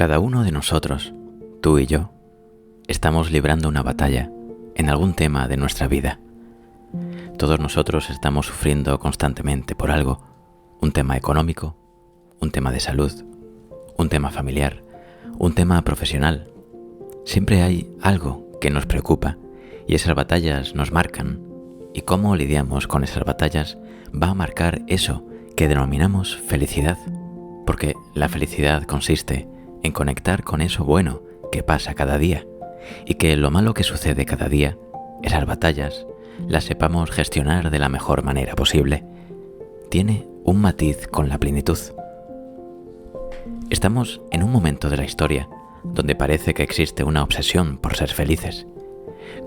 Cada uno de nosotros, tú y yo, estamos librando una batalla en algún tema de nuestra vida. Todos nosotros estamos sufriendo constantemente por algo, un tema económico, un tema de salud, un tema familiar, un tema profesional. Siempre hay algo que nos preocupa y esas batallas nos marcan, y cómo lidiamos con esas batallas va a marcar eso que denominamos felicidad, porque la felicidad consiste en conectar con eso bueno que pasa cada día, y que lo malo que sucede cada día, esas batallas, las sepamos gestionar de la mejor manera posible. Tiene un matiz con la plenitud. Estamos en un momento de la historia donde parece que existe una obsesión por ser felices,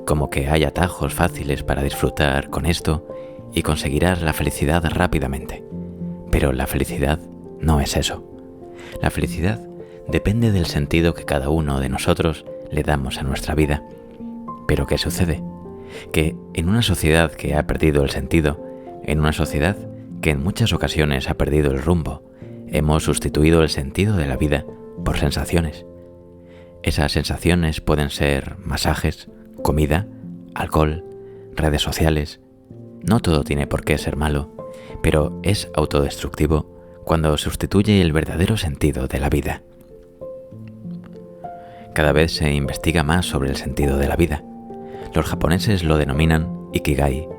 como que hay atajos fáciles para disfrutar con esto y conseguirás la felicidad rápidamente. Pero la felicidad no es eso. La felicidad depende del sentido que cada uno de nosotros le damos a nuestra vida. Pero ¿qué sucede? Que en una sociedad que ha perdido el sentido, en una sociedad que en muchas ocasiones ha perdido el rumbo, hemos sustituido el sentido de la vida por sensaciones. Esas sensaciones pueden ser masajes, comida, alcohol, redes sociales. No todo tiene por qué ser malo, pero es autodestructivo cuando sustituye el verdadero sentido de la vida. Cada vez se investiga más sobre el sentido de la vida. Los japoneses lo denominan Ikigai,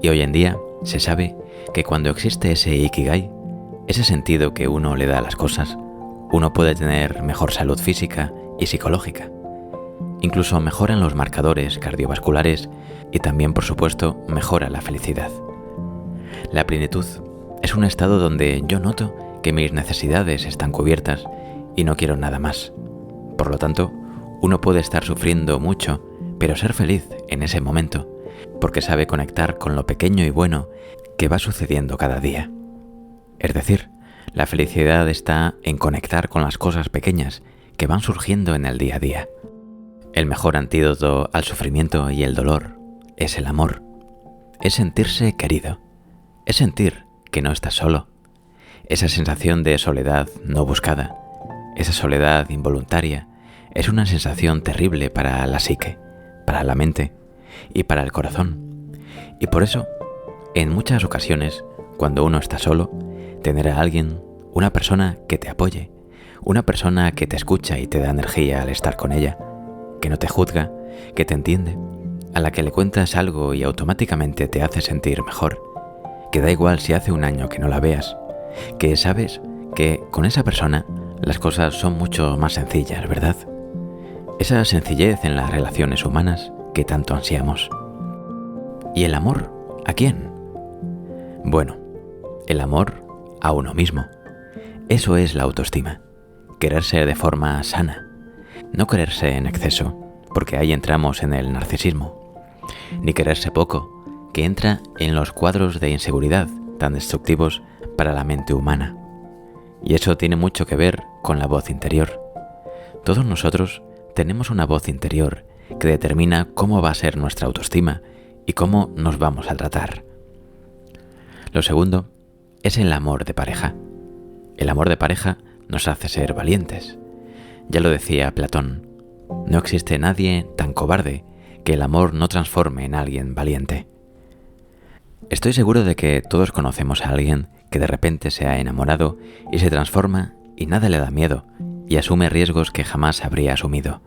y hoy en día se sabe que cuando existe ese Ikigai, ese sentido que uno le da a las cosas, uno puede tener mejor salud física y psicológica. Incluso mejoran los marcadores cardiovasculares y también, por supuesto, mejora la felicidad. La plenitud es un estado donde yo noto que mis necesidades están cubiertas y no quiero nada más. Por lo tanto, uno puede estar sufriendo mucho, pero ser feliz en ese momento, porque sabe conectar con lo pequeño y bueno que va sucediendo cada día. Es decir, la felicidad está en conectar con las cosas pequeñas que van surgiendo en el día a día. El mejor antídoto al sufrimiento y el dolor es el amor. Es sentirse querido. Es sentir que no estás solo. Esa sensación de soledad no buscada, esa soledad involuntaria, es una sensación terrible para la psique, para la mente y para el corazón. Y por eso, en muchas ocasiones, cuando uno está solo, tener a alguien, una persona que te apoye, una persona que te escucha y te da energía al estar con ella, que no te juzga, que te entiende, a la que le cuentas algo y automáticamente te hace sentir mejor, que da igual si hace un año que no la veas, que sabes que con esa persona las cosas son mucho más sencillas, ¿verdad? Esa sencillez en las relaciones humanas que tanto ansiamos. ¿Y el amor? ¿A quién? Bueno, el amor a uno mismo. Eso es la autoestima. Quererse de forma sana. No quererse en exceso, porque ahí entramos en el narcisismo. Ni quererse poco, que entra en los cuadros de inseguridad tan destructivos para la mente humana. Y eso tiene mucho que ver con la voz interior. Todos nosotros tenemos una voz interior que determina cómo va a ser nuestra autoestima y cómo nos vamos a tratar. Lo segundo es el amor de pareja. El amor de pareja nos hace ser valientes. Ya lo decía Platón, no existe nadie tan cobarde que el amor no transforme en alguien valiente. Estoy seguro de que todos conocemos a alguien que de repente se ha enamorado y se transforma y nada le da miedo y asume riesgos que jamás habría asumido.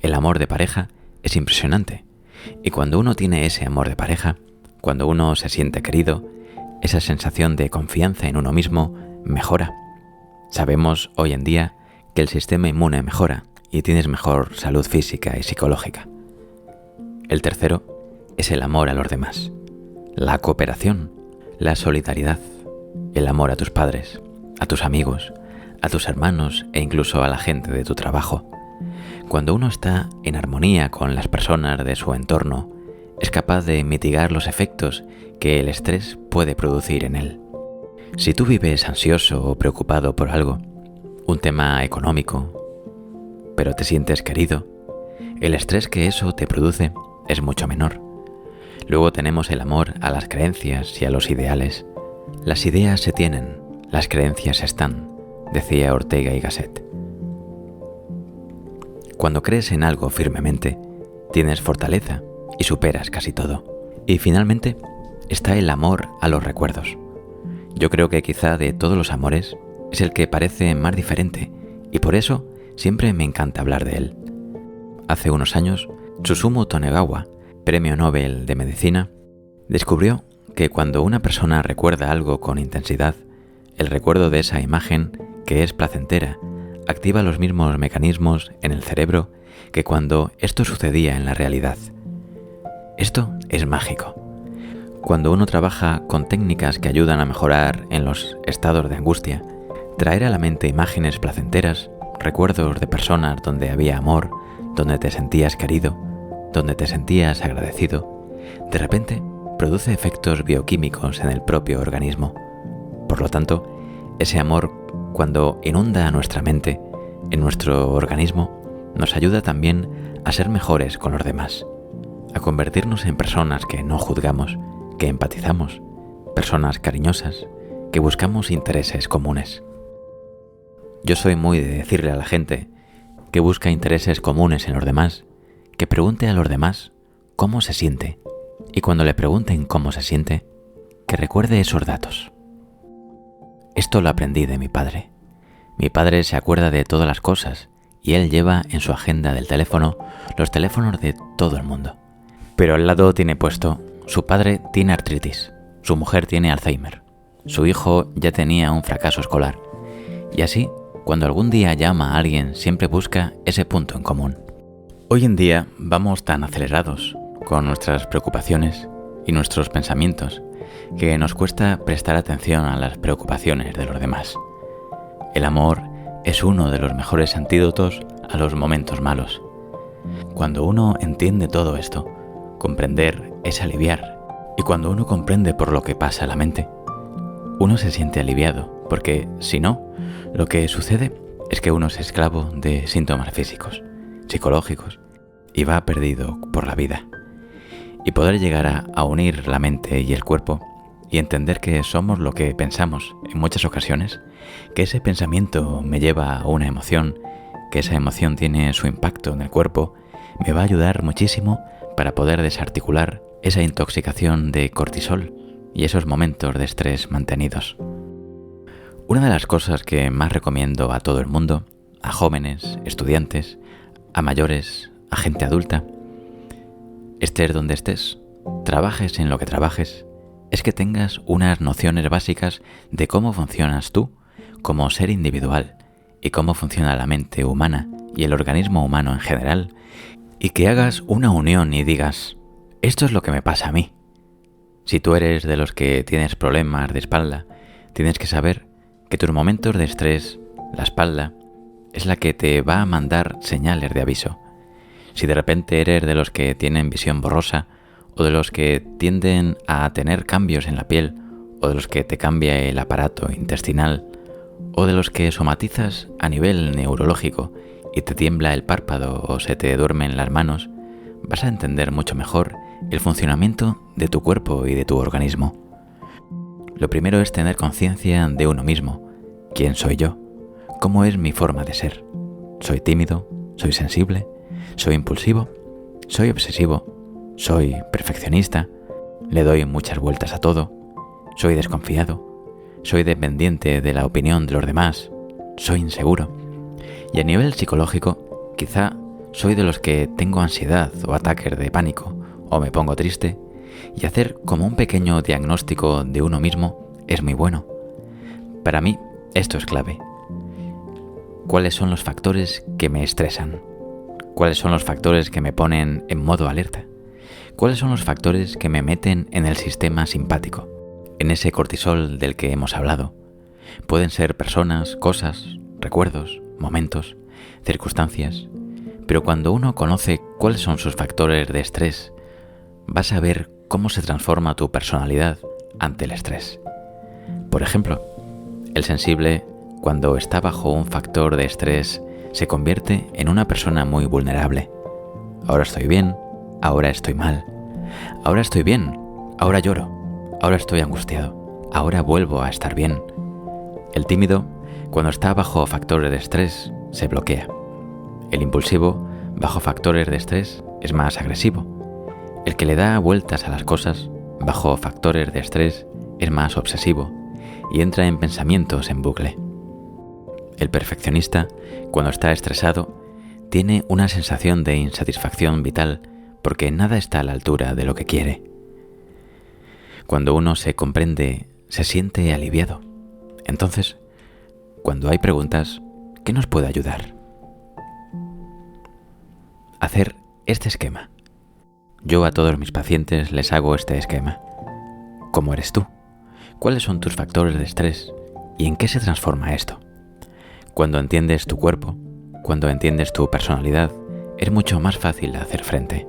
El amor de pareja es impresionante y cuando uno tiene ese amor de pareja, cuando uno se siente querido, esa sensación de confianza en uno mismo mejora. Sabemos hoy en día que el sistema inmune mejora y tienes mejor salud física y psicológica. El tercero es el amor a los demás, la cooperación, la solidaridad, el amor a tus padres, a tus amigos, a tus hermanos e incluso a la gente de tu trabajo. Cuando uno está en armonía con las personas de su entorno, es capaz de mitigar los efectos que el estrés puede producir en él. Si tú vives ansioso o preocupado por algo, un tema económico, pero te sientes querido, el estrés que eso te produce es mucho menor. Luego tenemos el amor a las creencias y a los ideales. Las ideas se tienen, las creencias están, decía Ortega y Gasset. Cuando crees en algo firmemente, tienes fortaleza y superas casi todo. Y finalmente, está el amor a los recuerdos. Yo creo que quizá de todos los amores es el que parece más diferente y por eso siempre me encanta hablar de él. Hace unos años, Susumu Tonegawa, Premio Nobel de Medicina, descubrió que cuando una persona recuerda algo con intensidad, el recuerdo de esa imagen, que es placentera, activa los mismos mecanismos en el cerebro que cuando esto sucedía en la realidad. Esto es mágico. Cuando uno trabaja con técnicas que ayudan a mejorar en los estados de angustia, traer a la mente imágenes placenteras, recuerdos de personas donde había amor, donde te sentías querido, donde te sentías agradecido, de repente produce efectos bioquímicos en el propio organismo. Por lo tanto, ese amor, cuando inunda a nuestra mente, en nuestro organismo, nos ayuda también a ser mejores con los demás, a convertirnos en personas que no juzgamos, que empatizamos, personas cariñosas, que buscamos intereses comunes. Yo soy muy de decirle a la gente que busca intereses comunes en los demás, que pregunte a los demás cómo se siente, y cuando le pregunten cómo se siente, que recuerde esos datos. Esto lo aprendí de mi padre. Mi padre se acuerda de todas las cosas y él lleva en su agenda del teléfono los teléfonos de todo el mundo. Pero al lado tiene puesto: su padre tiene artritis, su mujer tiene Alzheimer, su hijo ya tenía un fracaso escolar. Y así, cuando algún día llama a alguien, siempre busca ese punto en común. Hoy en día vamos tan acelerados con nuestras preocupaciones y nuestros pensamientos que nos cuesta prestar atención a las preocupaciones de los demás. El amor es uno de los mejores antídotos a los momentos malos. Cuando uno entiende todo esto, comprender es aliviar. Y cuando uno comprende por lo que pasa a la mente, uno se siente aliviado, porque si no, lo que sucede es que uno es esclavo de síntomas físicos, psicológicos, y va perdido por la vida. Y poder llegar a unir la mente y el cuerpo y entender que somos lo que pensamos en muchas ocasiones, que ese pensamiento me lleva a una emoción, que esa emoción tiene su impacto en el cuerpo, me va a ayudar muchísimo para poder desarticular esa intoxicación de cortisol y esos momentos de estrés mantenidos. Una de las cosas que más recomiendo a todo el mundo, a jóvenes, estudiantes, a mayores, a gente adulta, estés donde estés, trabajes en lo que trabajes, es que tengas unas nociones básicas de cómo funcionas tú como ser individual y cómo funciona la mente humana y el organismo humano en general, y que hagas una unión y digas: esto es lo que me pasa a mí. Si tú eres de los que tienes problemas de espalda, tienes que saber que tus momentos de estrés, la espalda, es la que te va a mandar señales de aviso. Si de repente eres de los que tienen visión borrosa, o de los que tienden a tener cambios en la piel, o de los que te cambia el aparato intestinal, o de los que somatizas a nivel neurológico y te tiembla el párpado o se te duermen las manos, vas a entender mucho mejor el funcionamiento de tu cuerpo y de tu organismo. Lo primero es tener conciencia de uno mismo. ¿Quién soy yo? ¿Cómo es mi forma de ser? ¿Soy tímido? ¿Soy sensible? ¿Soy impulsivo? ¿Soy obsesivo? ¿Soy perfeccionista? ¿Le doy muchas vueltas a todo? ¿Soy desconfiado? ¿Soy dependiente de la opinión de los demás? ¿Soy inseguro? Y a nivel psicológico, quizá soy de los que tengo ansiedad o ataques de pánico, o me pongo triste, y hacer como un pequeño diagnóstico de uno mismo es muy bueno. Para mí, esto es clave. ¿Cuáles son los factores que me estresan? ¿Cuáles son los factores que me ponen en modo alerta? ¿Cuáles son los factores que me meten en el sistema simpático, en ese cortisol del que hemos hablado? Pueden ser personas, cosas, recuerdos, momentos, circunstancias, pero cuando uno conoce cuáles son sus factores de estrés, vas a ver cómo se transforma tu personalidad ante el estrés. Por ejemplo, el sensible, cuando está bajo un factor de estrés, se convierte en una persona muy vulnerable. Ahora estoy bien, ahora estoy mal. Ahora estoy bien, ahora lloro. Ahora estoy angustiado, ahora vuelvo a estar bien. El tímido, cuando está bajo factores de estrés, se bloquea. El impulsivo, bajo factores de estrés, es más agresivo. El que le da vueltas a las cosas, bajo factores de estrés, es más obsesivo y entra en pensamientos en bucle. El perfeccionista, cuando está estresado, tiene una sensación de insatisfacción vital porque nada está a la altura de lo que quiere. Cuando uno se comprende, se siente aliviado. Entonces, cuando hay preguntas, ¿qué nos puede ayudar? Hacer este esquema. Yo a todos mis pacientes les hago este esquema. ¿Cómo eres tú? ¿Cuáles son tus factores de estrés? ¿Y en qué se transforma esto? Cuando entiendes tu cuerpo, cuando entiendes tu personalidad, es mucho más fácil hacer frente.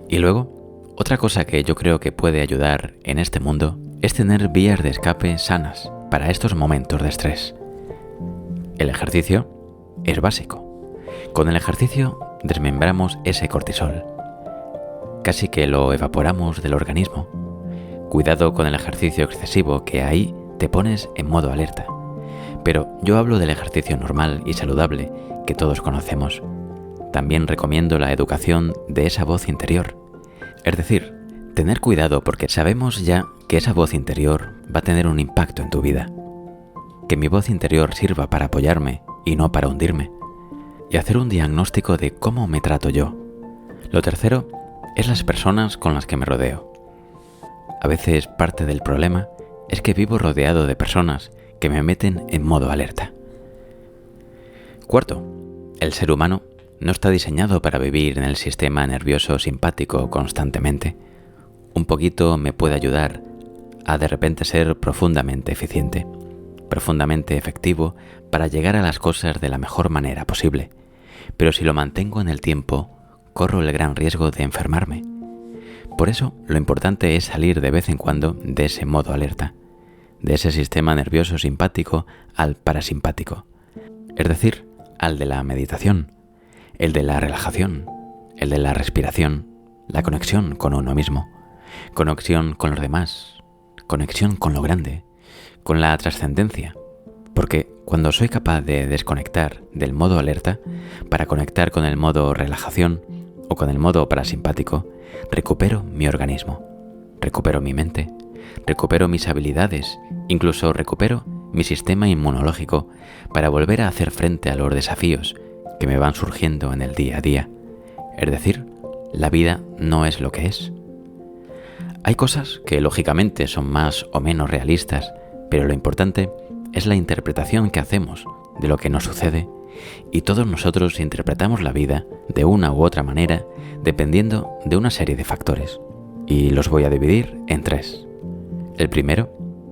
Y luego, otra cosa que yo creo que puede ayudar en este mundo es tener vías de escape sanas para estos momentos de estrés. El ejercicio es básico. Con el ejercicio desmembramos ese cortisol. Casi que lo evaporamos del organismo. Cuidado con el ejercicio excesivo, que ahí te pones en modo alerta. Pero yo hablo del ejercicio normal y saludable que todos conocemos. También recomiendo la educación de esa voz interior. Es decir, tener cuidado porque sabemos ya que esa voz interior va a tener un impacto en tu vida. Que mi voz interior sirva para apoyarme y no para hundirme. Y hacer un diagnóstico de cómo me trato yo. Lo tercero es las personas con las que me rodeo. A veces parte del problema es que vivo rodeado de personas que me meten en modo alerta. Cuarto, el ser humano no está diseñado para vivir en el sistema nervioso simpático constantemente. Un poquito me puede ayudar a de repente ser profundamente eficiente, profundamente efectivo para llegar a las cosas de la mejor manera posible. Pero si lo mantengo en el tiempo, corro el gran riesgo de enfermarme. Por eso, lo importante es salir de vez en cuando de ese modo alerta, de ese sistema nervioso simpático al parasimpático, es decir, al de la meditación, el de la relajación, el de la respiración, la conexión con uno mismo, conexión con los demás, conexión con lo grande, con la trascendencia, porque cuando soy capaz de desconectar del modo alerta para conectar con el modo relajación o con el modo parasimpático, recupero mi organismo, recupero mi mente, recupero mis habilidades, incluso recupero mi sistema inmunológico para volver a hacer frente a los desafíos que me van surgiendo en el día a día. Es decir, la vida no es lo que es. Hay cosas que lógicamente son más o menos realistas, pero lo importante es la interpretación que hacemos de lo que nos sucede, y todos nosotros interpretamos la vida de una u otra manera dependiendo de una serie de factores. Y los voy a dividir en 3. El primero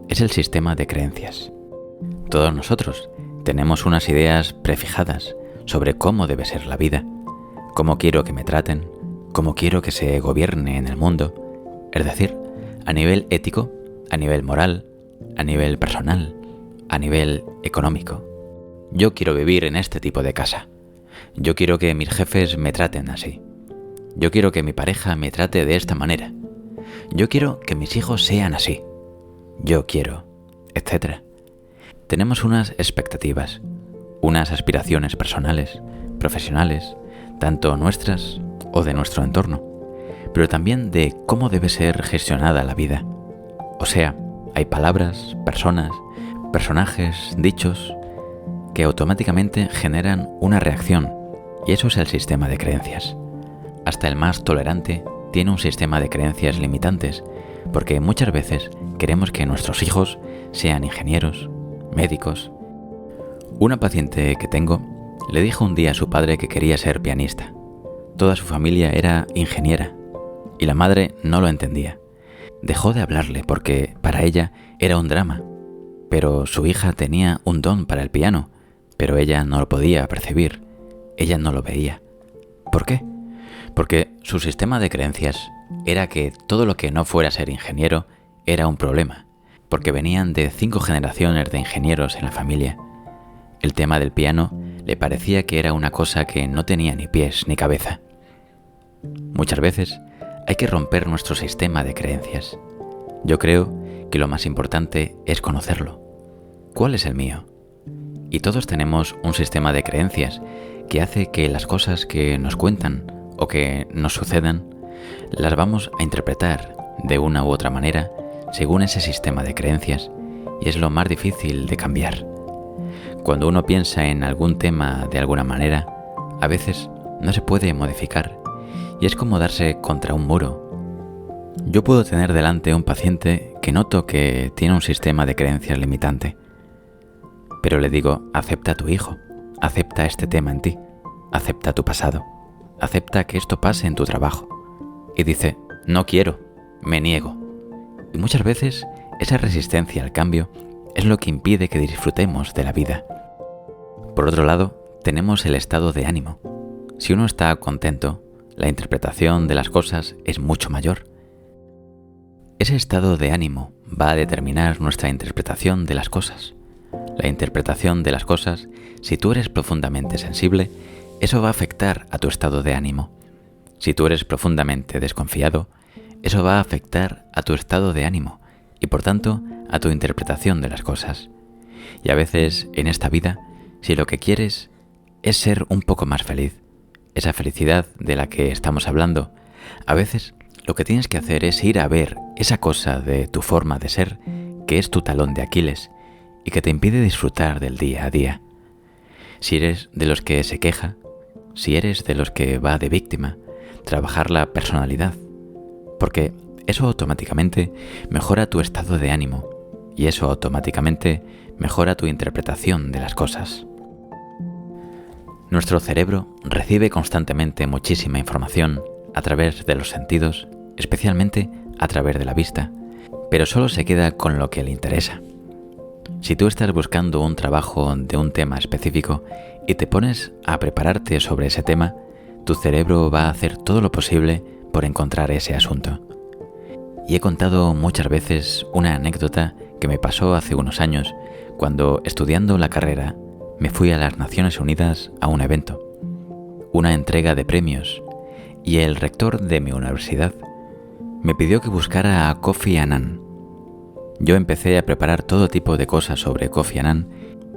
es el sistema de creencias. Todos nosotros tenemos unas ideas prefijadas sobre cómo debe ser la vida, cómo quiero que me traten, cómo quiero que se gobierne en el mundo, es decir, a nivel ético, a nivel moral, a nivel personal, a nivel económico. Yo quiero vivir en este tipo de casa. Yo quiero que mis jefes me traten así. Yo quiero que mi pareja me trate de esta manera. Yo quiero que mis hijos sean así. Yo quiero, etc. Tenemos unas expectativas, unas aspiraciones personales, profesionales, tanto nuestras o de nuestro entorno, pero también de cómo debe ser gestionada la vida. O sea, hay palabras, personas, personajes, dichos, que automáticamente generan una reacción, y eso es el sistema de creencias. Hasta el más tolerante tiene un sistema de creencias limitantes, porque muchas veces queremos que nuestros hijos sean ingenieros, médicos. Una paciente que tengo le dijo un día a su padre que quería ser pianista. Toda su familia era ingeniera, y la madre no lo entendía. Dejó de hablarle porque para ella era un drama, pero su hija tenía un don para el piano, pero ella no lo podía percibir, ella no lo veía. ¿Por qué? Porque su sistema de creencias era que todo lo que no fuera ser ingeniero era un problema, porque venían de 5 generaciones de ingenieros en la familia. El tema del piano le parecía que era una cosa que no tenía ni pies ni cabeza. Muchas veces hay que romper nuestro sistema de creencias. Yo creo que lo más importante es conocerlo. ¿Cuál es el mío? Y todos tenemos un sistema de creencias que hace que las cosas que nos cuentan o que nos sucedan las vamos a interpretar de una u otra manera según ese sistema de creencias, y es lo más difícil de cambiar. Cuando uno piensa en algún tema de alguna manera, a veces no se puede modificar y es como darse contra un muro. Yo puedo tener delante un paciente que noto que tiene un sistema de creencias limitante, pero le digo: acepta a tu hijo, acepta este tema en ti, acepta tu pasado, acepta que esto pase en tu trabajo. Y dice: no quiero, me niego. Y muchas veces esa resistencia al cambio es lo que impide que disfrutemos de la vida. Por otro lado, tenemos el estado de ánimo. Si uno está contento, la interpretación de las cosas es mucho mayor. Ese estado de ánimo va a determinar nuestra interpretación de las cosas. La interpretación de las cosas, si tú eres profundamente sensible, eso va a afectar a tu estado de ánimo. Si tú eres profundamente desconfiado, eso va a afectar a tu estado de ánimo y por tanto a tu interpretación de las cosas. Y a veces en esta vida, si lo que quieres es ser un poco más feliz, esa felicidad de la que estamos hablando, a veces lo que tienes que hacer es ir a ver esa cosa de tu forma de ser que es tu talón de Aquiles y que te impide disfrutar del día a día. Si eres de los que se queja, si eres de los que va de víctima, trabajar la personalidad, porque eso automáticamente mejora tu estado de ánimo y eso automáticamente mejora tu interpretación de las cosas. Nuestro cerebro recibe constantemente muchísima información a través de los sentidos, especialmente a través de la vista, pero solo se queda con lo que le interesa. Si tú estás buscando un trabajo de un tema específico y te pones a prepararte sobre ese tema, tu cerebro va a hacer todo lo posible por encontrar ese asunto. Y he contado muchas veces una anécdota que me pasó hace unos años cuando, estudiando la carrera, me fui a las Naciones Unidas a un evento, una entrega de premios, y el rector de mi universidad me pidió que buscara a Kofi Annan. Yo empecé a preparar todo tipo de cosas sobre Kofi Annan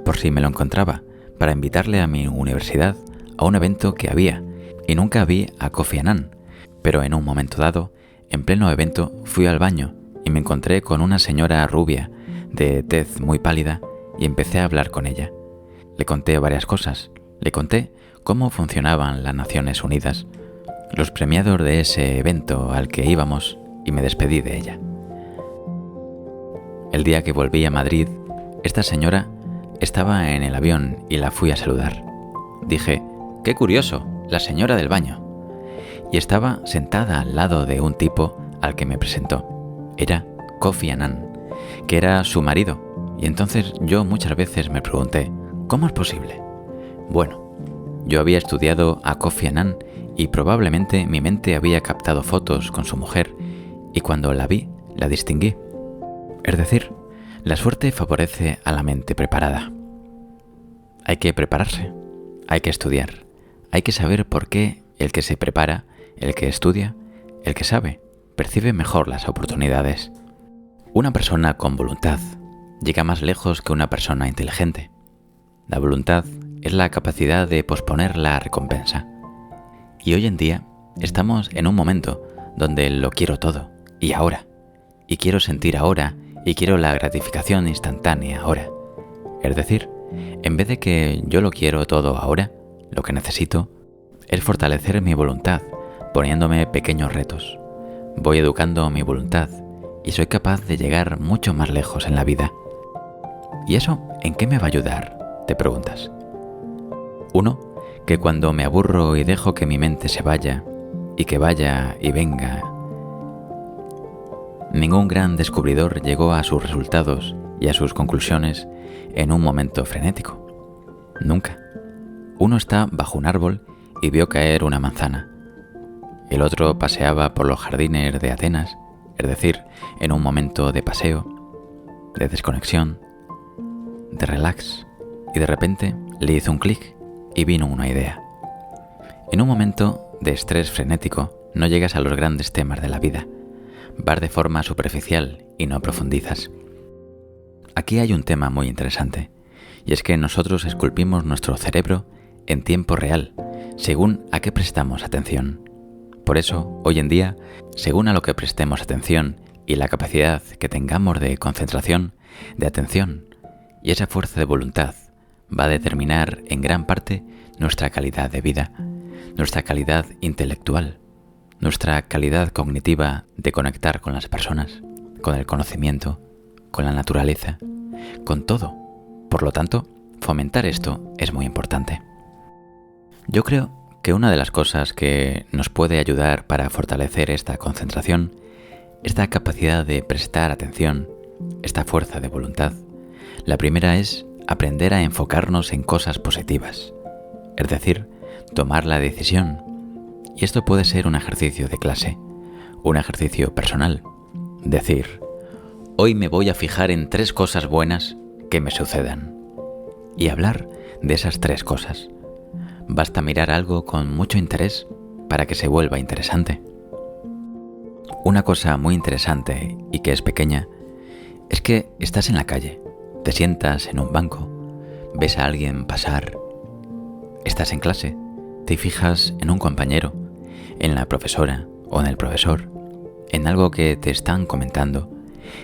por si me lo encontraba, para invitarle a mi universidad a un evento que había, y nunca vi a Kofi Annan, pero en un momento dado, en pleno evento, fui al baño y me encontré con una señora rubia, de tez muy pálida, y empecé a hablar con ella. Le conté varias cosas. Le conté cómo funcionaban las Naciones Unidas, los premiados de ese evento al que íbamos, y me despedí de ella. El día que volví a Madrid, esta señora estaba en el avión y la fui a saludar. Dije: ¡qué curioso! La señora del baño. Y estaba sentada al lado de un tipo al que me presentó. Era Kofi Annan, que era su marido. Y entonces yo muchas veces me pregunté: ¿cómo es posible? Bueno, yo había estudiado a Kofi Annan y probablemente mi mente había captado fotos con su mujer, y cuando la vi, la distinguí. Es decir, la suerte favorece a la mente preparada. Hay que prepararse, hay que estudiar, hay que saber por qué el que se prepara, el que estudia, el que sabe, percibe mejor las oportunidades. Una persona con voluntad llega más lejos que una persona inteligente. La voluntad es la capacidad de posponer la recompensa. Y hoy en día estamos en un momento donde lo quiero todo, y ahora. Y quiero sentir ahora, y quiero la gratificación instantánea ahora. Es decir, en vez de que yo lo quiero todo ahora, lo que necesito es fortalecer mi voluntad, poniéndome pequeños retos. Voy educando mi voluntad y soy capaz de llegar mucho más lejos en la vida. ¿Y eso en qué me va a ayudar?, te preguntas. Uno, que cuando me aburro y dejo que mi mente se vaya, y que vaya y venga. Ningún gran descubridor llegó a sus resultados y a sus conclusiones en un momento frenético. Nunca. Uno está bajo un árbol y vio caer una manzana. El otro paseaba por los jardines de Atenas, es decir, en un momento de paseo, de desconexión, de relax, y de repente le hizo un clic y vino una idea. En un momento de estrés frenético no llegas a los grandes temas de la vida. Vas de forma superficial y no profundizas. Aquí hay un tema muy interesante, y es que nosotros esculpimos nuestro cerebro en tiempo real, según a qué prestamos atención. Por eso, hoy en día, según a lo que prestemos atención y la capacidad que tengamos de concentración, de atención y esa fuerza de voluntad, va a determinar en gran parte nuestra calidad de vida, nuestra calidad intelectual, nuestra calidad cognitiva de conectar con las personas, con el conocimiento, con la naturaleza, con todo. Por lo tanto, fomentar esto es muy importante. Yo creo que una de las cosas que nos puede ayudar para fortalecer esta concentración, esta capacidad de prestar atención, esta fuerza de voluntad, la primera es aprender a enfocarnos en cosas positivas, es decir, tomar la decisión. Y esto puede ser un ejercicio de clase, un ejercicio personal. Decir, hoy me voy a fijar en 3 cosas buenas que me sucedan y hablar de esas 3 cosas. Basta mirar algo con mucho interés para que se vuelva interesante. Una cosa muy interesante y que es pequeña es que estás en la calle, te sientas en un banco, ves a alguien pasar, estás en clase, te fijas en un compañero, en la profesora o en el profesor, en algo que te están comentando,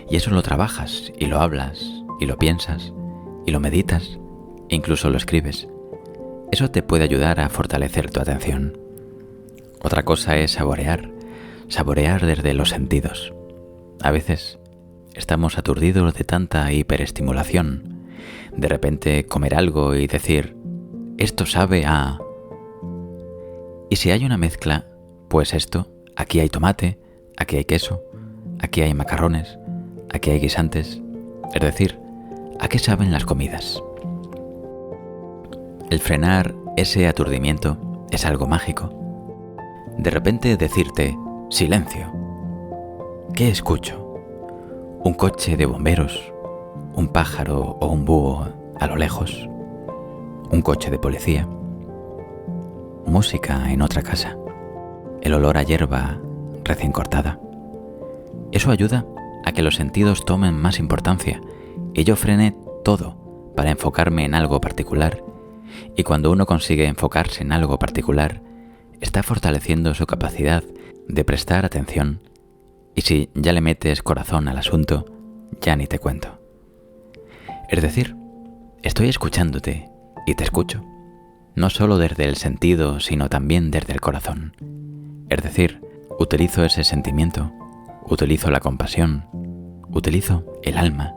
y eso lo trabajas y lo hablas y lo piensas y lo meditas e incluso lo escribes. Eso te puede ayudar a fortalecer tu atención. Otra cosa es saborear desde los sentidos. A veces estamos aturdidos de tanta hiperestimulación. De repente comer algo y decir, esto sabe a... Y si hay una mezcla, pues esto, aquí hay tomate, aquí hay queso, aquí hay macarrones, aquí hay guisantes. Es decir, ¿a qué saben las comidas? El frenar ese aturdimiento es algo mágico. De repente decirte, silencio. ¿Qué escucho? ¿Un coche de bomberos? ¿Un pájaro o un búho a lo lejos? ¿Un coche de policía? Música en otra casa. El olor a hierba recién cortada. Eso ayuda a que los sentidos tomen más importancia y yo frene todo para enfocarme en algo particular. Y cuando uno consigue enfocarse en algo particular, está fortaleciendo su capacidad de prestar atención. Y si ya le metes corazón al asunto, ya ni te cuento. Es decir, estoy escuchándote y te escucho, no solo desde el sentido, sino también desde el corazón. Es decir, utilizo ese sentimiento, utilizo la compasión, utilizo el alma,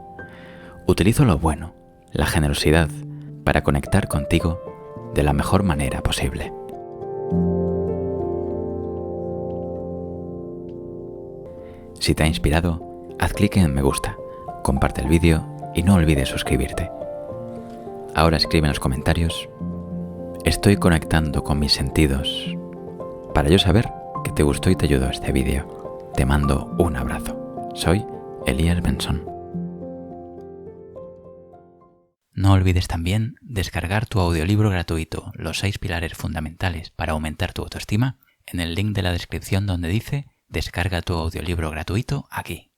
utilizo lo bueno, la generosidad, para conectar contigo de la mejor manera posible. Si te ha inspirado, haz clic en me gusta, comparte el vídeo y no olvides suscribirte. Ahora escribe en los comentarios, estoy conectando con mis sentidos, para yo saber que te gustó y te ayudó este vídeo. Te mando un abrazo. Soy Elías Benson. No olvides también descargar tu audiolibro gratuito, Los 6 pilares fundamentales para aumentar tu autoestima, en el link de la descripción donde dice descarga tu audiolibro gratuito aquí.